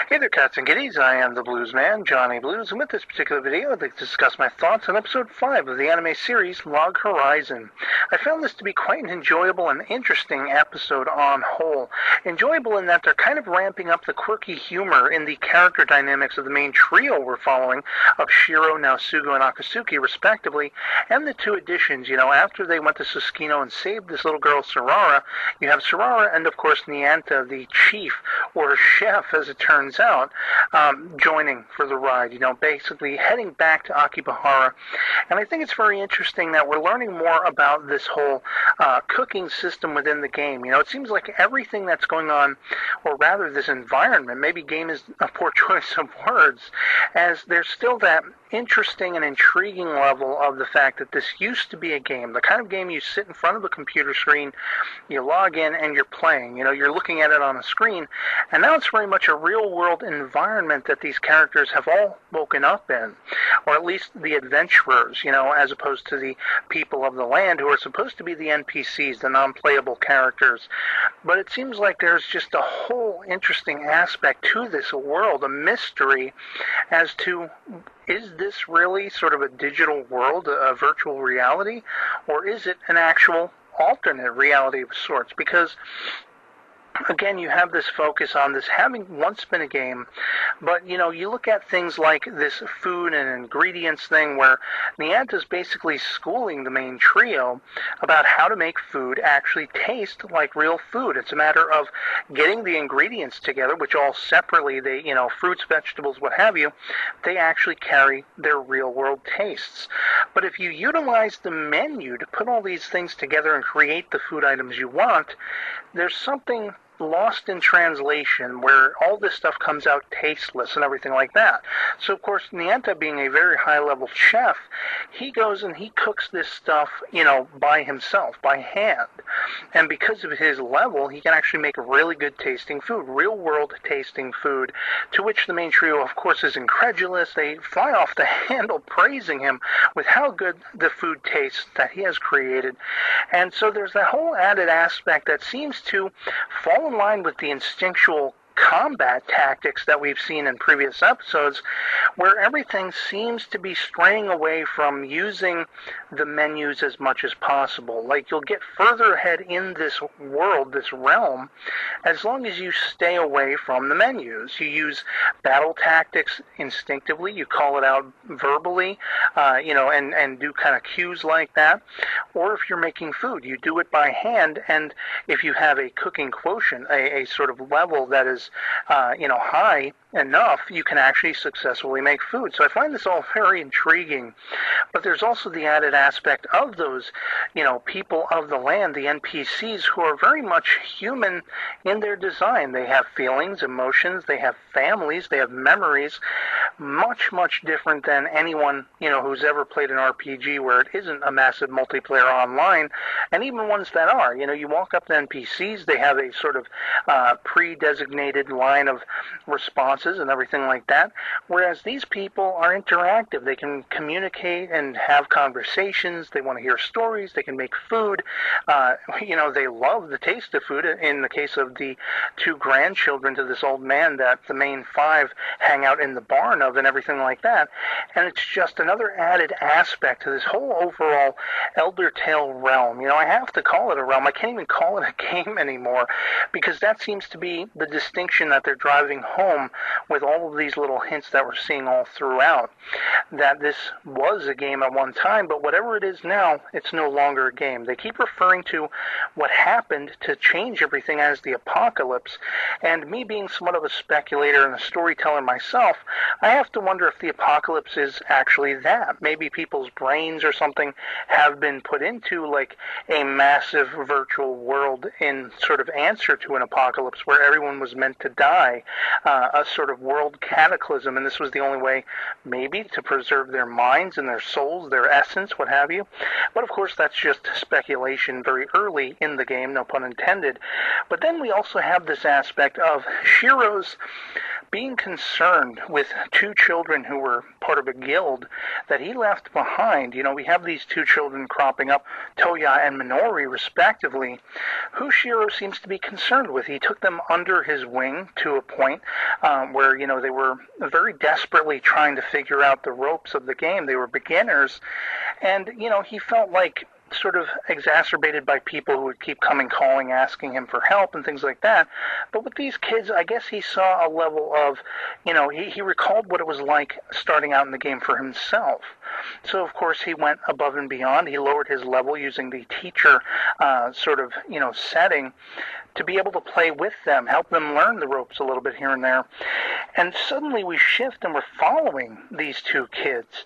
Hey there, cats and kitties. I am the Blues Man, Johnny Blues, and with this particular video, I'd like to discuss my thoughts on episode 5 of the anime series Log Horizon. I found this to be quite an enjoyable and interesting episode on whole. Enjoyable in that they're kind of ramping up the quirky humor in the character dynamics of the main trio we're following of Shiro, Naosugu, and Akatsuki, respectively, and the two additions. After they went to Susukino and saved this little girl, Sarara, you have Sarara and, of course, Nianta, the chief, or chef, as it turns out, joining for the ride, basically heading back to Akibahara. And I think it's very interesting that we're learning more about this whole cooking system within the game. It seems like everything that's going on, or rather this environment, maybe game is a poor choice of words, as there's still that interesting and intriguing level of the fact that this used to be a game, the kind of game you sit in front of a computer screen, you log in, and you're playing. You're looking at it on a screen, and now it's very much a real-world environment that these characters have all woken up in, or at least the adventurers, as opposed to the people of the land who are supposed to be the NPCs, the non-playable characters. But it seems like there's just a whole interesting aspect to this world, a mystery as to, is this really sort of a digital world, a virtual reality, or is it an actual alternate reality of sorts? Because again, you have this focus on this having once been a game, but, you look at things like this food and ingredients thing where Nianta's basically schooling the main trio about how to make food actually taste like real food. It's a matter of getting the ingredients together, which all separately, fruits, vegetables, what have you, they actually carry their real-world tastes. But if you utilize the menu to put all these things together and create the food items you want, there's something lost in translation where all this stuff comes out tasteless and everything like that. So, of course, Nianta, being a very high-level chef, he goes and he cooks this stuff, by himself, by hand. And because of his level, he can actually make really good-tasting food, real-world tasting food, to which the main trio, of course, is incredulous. They fly off the handle praising him with how good the food tastes that he has created. And so there's that whole added aspect that seems to fall in line with the instinctual combat tactics that we've seen in previous episodes, where everything seems to be straying away from using the menus as much as possible. Like, you'll get further ahead in this world, this realm, as long as you stay away from the menus. You use battle tactics instinctively, you call it out verbally, and do kind of cues like that. Or if you're making food, you do it by hand, and if you have a cooking quotient, a sort of level that is high enough, you can actually successfully make food. So I find this all very intriguing. But there's also the added aspect of those, people of the land, the NPCs, who are very much human in their design. They have feelings, emotions, they have families, they have memories, much, much different than anyone, who's ever played an RPG where it isn't a massive multiplayer online, and even ones that are. You walk up to NPCs, they have a sort of pre-designated line of responses and everything like that, whereas these people are interactive. They can communicate and have conversations. They want to hear stories. They can make food. They love the taste of food. In the case of the two grandchildren to this old man that the main five hang out in the barn of and everything like that. And it's just another added aspect to this whole overall Elder Tale realm. I have to call it a realm. I can't even call it a game anymore, because that seems to be the distinction that they're driving home with all of these little hints that we're seeing all throughout. That this was a game at one time, but whatever it is now, it's no longer a game. They keep referring to what happened to change everything as the apocalypse, and me being somewhat of a speculator and a storyteller myself, I have to wonder if the apocalypse is actually that. Maybe people's brains or something have been put into like a massive virtual world in sort of answer to an apocalypse where everyone was meant to die, a sort of world cataclysm, and this was the only way maybe to preserve their minds and their souls, their essence, what have you. But of course that's just speculation very early in the game, no pun intended. But then we also have this aspect of Shiro's being concerned with two children who were part of a guild that he left behind. We have these two children cropping up, Toya and Minori, respectively, who Shiro seems to be concerned with. He took them under his wing to a point where, they were very desperately trying to figure out the ropes of the game. They were beginners, and, he felt like sort of exacerbated by people who would keep coming calling, asking him for help and things like that. But with these kids, I guess he saw a level of, he recalled what it was like starting out in the game for himself. So, of course, he went above and beyond. He lowered his level using the teacher setting to be able to play with them, help them learn the ropes a little bit here and there. And suddenly we shift and we're following these two kids.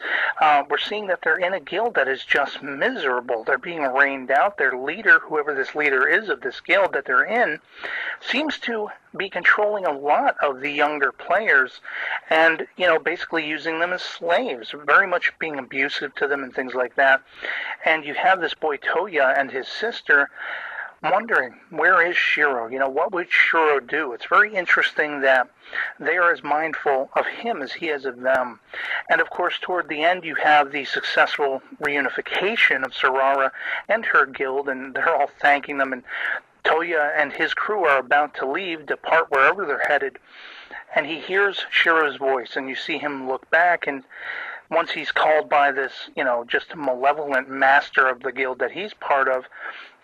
We're seeing that they're in a guild that is just miserable. They're being rained out. Their leader, whoever this leader is of this guild that they're in, seems to be controlling a lot of the younger players and, basically using them as slaves, very much being abusive to them and things like that. And you have this boy Toya and his sister wondering, where is Shiro? What would Shiro do? It's very interesting that they are as mindful of him as he is of them. And of course, toward the end, you have the successful reunification of Sarara and her guild, and they're all thanking them, and Toya and his crew are about to leave, depart wherever they're headed, and he hears Shiro's voice, and you see him look back, and once he's called by this, just malevolent master of the guild that he's part of,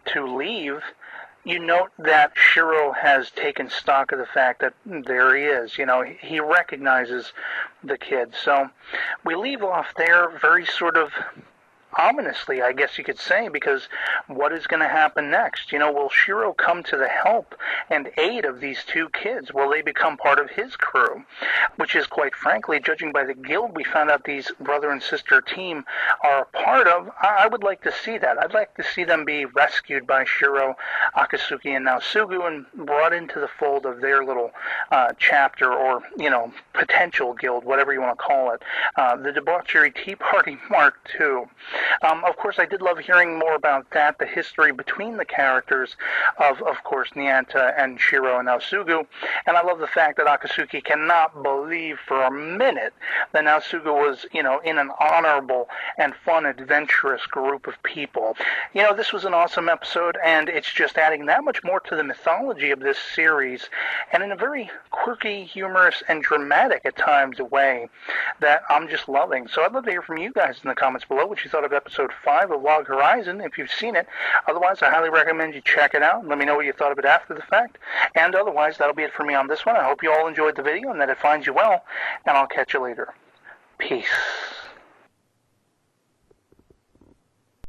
to leave, you note that Shiro has taken stock of the fact that there he is. He recognizes the kid. So we leave off there very sort of ominously, I guess you could say, because what is going to happen next? Will Shiro come to the help and aid of these two kids? Will they become part of his crew? Which is, quite frankly, judging by the guild we found out these brother and sister team are a part of, I would like to see that. I'd like to see them be rescued by Shiro, Akatsuki, and Naosugu and brought into the fold of their little chapter or, potential guild, whatever you want to call it. The Debauchery Tea Party Mark II. Of course, I did love hearing more about that, the history between the characters of course, Nyanta and Shiro and Naosugu, and I love the fact that Akatsuki cannot believe for a minute that Naosugu was, in an honorable and fun, adventurous group of people. This was an awesome episode, and it's just adding that much more to the mythology of this series, and in a very quirky, humorous, and dramatic at times way that I'm just loving. So I'd love to hear from you guys in the comments below what you thought of episode 5 of Log Horizon, if you've seen it. Otherwise, I highly recommend you check it out and let me know what you thought of it after the fact. And otherwise, that'll be it for me on this one. I hope you all enjoyed the video and that it finds you well, and I'll catch you later. Peace.